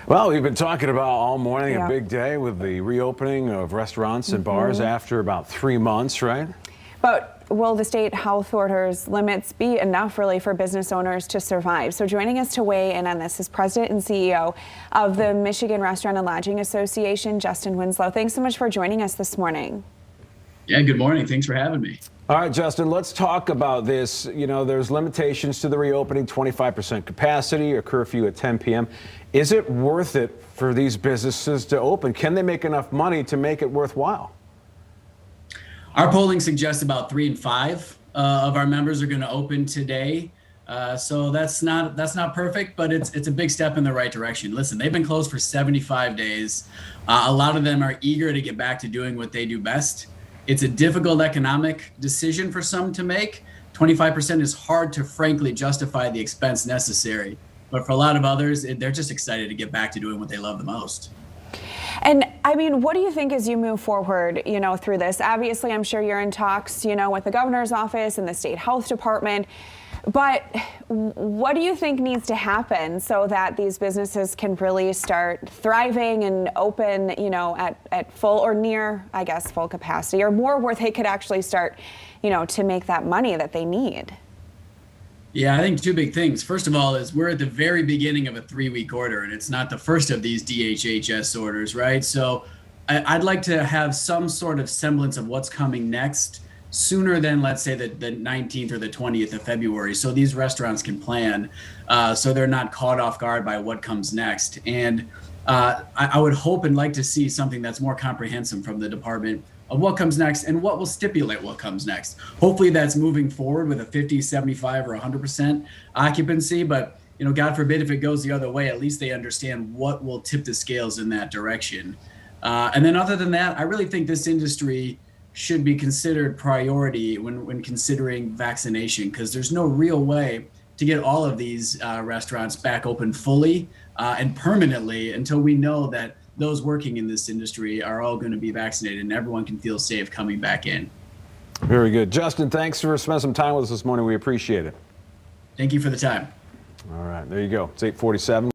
Well, we've been talking about all morning, Yeah. a big day with the reopening of restaurants and bars after about 3 months, right? But will the state health orders limits be enough really for business owners to survive? So joining us to weigh in on this is President and CEO of the Michigan Restaurant and Lodging Association, Justin Winslow. Thanks so much for joining us this morning. Yeah, good morning. Thanks for having me. All right, Justin, let's talk about this. You know, there's limitations to the reopening, 25% capacity, a curfew at 10 p.m. Is it worth it for these businesses to open? Can they make enough money to make it worthwhile? Our polling suggests about 3 in 5 of our members are going to open today. So that's not perfect, but it's a big step in the right direction. Listen, they've been closed for 75 days. A lot of them are eager to get back to doing what they do best. It's a difficult economic decision for some to make. 25% is hard to frankly justify the expense necessary. But for a lot of others, they're just excited to get back to doing what they love the most. And I mean, what do you think as you move forward, through this? Obviously, I'm sure you're in talks, with the governor's office and the state health department. But what do you think needs to happen so that these businesses can really start thriving and open, at full or near, I guess, full capacity, or more where they could actually start, to make that money that they need? Yeah, I think 2 big things. First of all, is we're at the very beginning of a 3-week order, and it's not the first of these DHHS orders, right? So I'd like to have some sort of semblance of what's coming next sooner than, let's say, the 19th or the 20th of February, so these restaurants can plan, so they're not caught off guard by what comes next. And I would hope and like to see something that's more comprehensive from the department of what comes next and what will stipulate what comes next. Hopefully that's moving forward with a 50, 75, or 100% occupancy, but God forbid if it goes the other way, at least they understand what will tip the scales in that direction. And then other than that, I really think this industry should be considered priority when considering vaccination, because there's no real way to get all of these restaurants back open fully and permanently until we know that those working in this industry are all going to be vaccinated and everyone can feel safe coming back in. Very good. Justin, thanks for spending some time with us this morning. We appreciate it. Thank you for the time. All right, there you go. It's 8:47.